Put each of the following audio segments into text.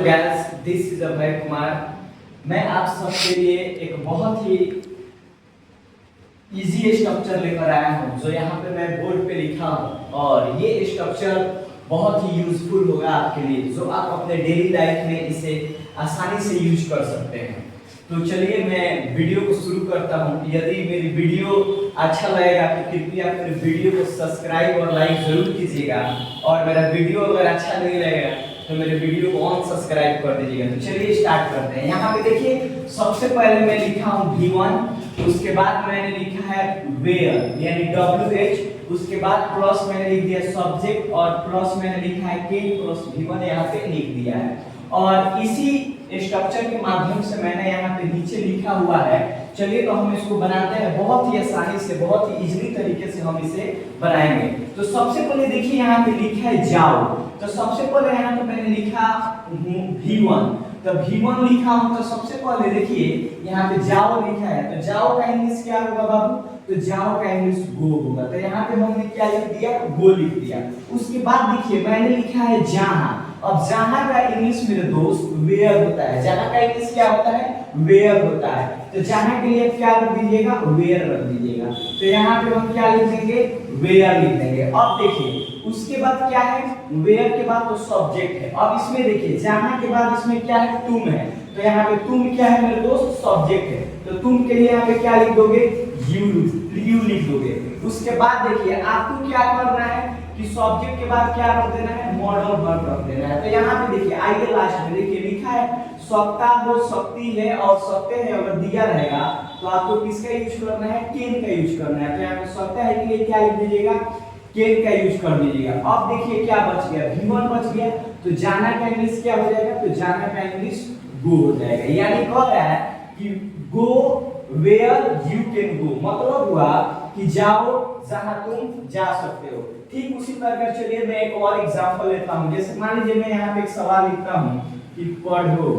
Guys, this is Abhay Kumar. मैं आप सबके लिए एक बहुत ही इजी स्ट्रक्चर लेकर आया हूँ जो यहाँ पे मैं बोर्ड पे लिखा हूँ, और ये स्ट्रक्चर बहुत ही यूजफुल होगा आपके लिए, जो आप अपने डेली लाइफ में इसे आसानी से यूज कर सकते हैं। तो चलिए मैं वीडियो को शुरू करता हूँ। यदि मेरी वीडियो अच्छा लगेगा तो कृपया मेरे वीडियो को सब्सक्राइब और लाइक जरूर कीजिएगा, और मेरा वीडियो अगर अच्छा नहीं लगेगा तो मेरे वीडियो को अनसब्सक्राइब कर दीजिएगा। तो चलिए स्टार्ट करते हैं। यहाँ पे देखिए, सबसे पहले मैं लिखा हूँ V1, उसके बाद मैंने लिखा है वेयर यानी WH, उसके बाद प्लस मैंने लिख दिया सब्जेक्ट, और प्लस मैंने लिखा है के प्लस V1 यहाँ पे लिख दिया है। और इसी स्ट्रक्चर के माध्यम से मैंने यहाँ पे नीचे लिखा हुआ है। चलिए तो हम इसको बनाते हैं बहुत ही आसानी से, बहुत ही इजीली तरीके से हम इसे बनाएंगे। तो सबसे पहले देखिए यहाँ पे लिखा है जाओ, तो सबसे पहले यहाँ पे मैंने लिखा V1, तो V1 लिखा हूं, तो सबसे पहले देखिए यहाँ पे जाओ लिखा है, तो जाओ का इंग्लिश क्या होगा बाबू? तो जाओ का इंग्लिश गो होगा। तो यहाँ पे हमने क्या लिख दिया? गो लिख दिया। उसके बाद देखिए मैंने लिखा है जहां। अब जहां का इंग्लिश मेरे दोस्त वेयर होता है। जहां का इंग्लिश क्या होता है? वेयर होता है। तो जहां के लिए क्या रख दीजिएगा? वेयर रख दीजिएगा। तो यहाँ पे हम क्या लिख देंगे? वेयर लिख देंगे। अब देखिए उसके बाद क्या है? वेयर के बाद तो सब्जेक्ट है। अब इसमें देखिए जहां के बाद इसमें क्या है? तुम है। तो यहाँ पे तुम क्या है मेरे दोस्त? सब्जेक्ट है। तो तुम के लिए यहाँ पे क्या लिख दोगे? यू लिख दोगे। उसके बाद देखिए आपको क्या करना है कि सब्जेक्ट के बाद क्या रख देना है? मॉडल वर्ब रख देना है। तो यहाँ पे देखिए आइए लास्ट में देखिए लिखा है सकता हो, सकती है और सकते हैं अगर दिया रहेगा तो आपको किसका यूज करना है? कैन का यूज करना है। तो यहाँ पे सकता है के लिए क्या लिख दीजिएगा? कैन का यूज कर दीजिएगा। अब देखिए क्या बच गया? V1 बच गया। तो जाना का इंग्लिश क्या हो जाएगा? तो जाना का इंग्लिश गो हो जाएगा। यानी कह रहा है कि go where you can go, मतलब हुआ कि जाओ जहां तुम जा सकते हो। ठीक उसी प्रकार चलिए मैं एक और एग्जांपल लेता हूं। जैसे मान लीजिए मैं यहाँ पे एक सवाल लिखता हूं कि पढ़ो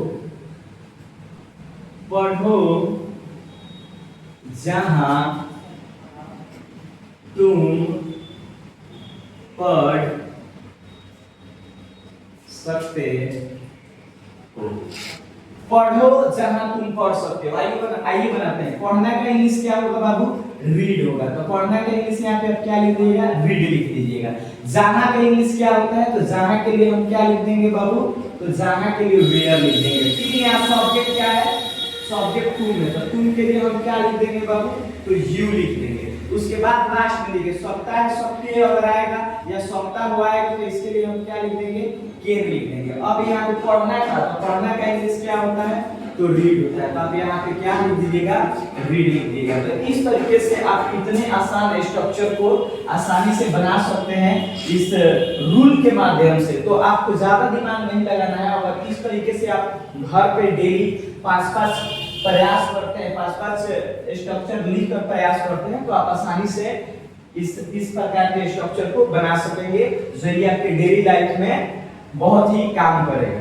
जहां तुम पढ़ सकते हो। पढ़ो जहां तुम पढ़ सकते हो। आइए बनाते हैं। पढ़ना का इंग्लिश क्या होगा बाबू? रीड होगा। तो पढ़ना का इंग्लिश यहाँ पे आप क्या लिख दीजिएगा? रीड लिख दीजिएगा। जाना का इंग्लिश क्या होता है? तो जाना के लिए हम क्या लिख देंगे बाबू? तो जाना के लिए वेयर लिख देंगे। ठीक है, यहाँ सब्जेक्ट क्या है? सब्जेक्ट तुम है। तो तुम के लिए हम क्या लिख देंगे बाबू? तो यू लिख देंगे। उसके बाद लास्ट में देखिए सकता है, सकती है अगर आएगा या सकता हुआ आएगा तो इसके लिए हम क्या लिख देंगे? कैन लिख देंगे। अब यहाँ पे पढ़ना था, तो पढ़ना का इंग्लिश क्या होता है? तो रीड होता है। तो आप यहाँ पे क्या लिख दीजिएगा? रीड लिख दीजिएगा। तो इस तरीके से आप इतने आसान स्ट्रक्चर को आसानी से बना सकते हैं इस रूल के माध्यम से। तो आपको ज्यादा दिमाग नहीं लगाना है। अगर इस तरीके से आप घर पे डेली 5-5 प्रयास करते हैं, 5-5 स्ट्रक्चर लिखकर प्रयास करते हैं, तो आप आसानी से इस प्रकार के स्ट्रक्चर को बना सकेंगे जो ये आपके डेली लाइफ में बहुत ही काम करेगा।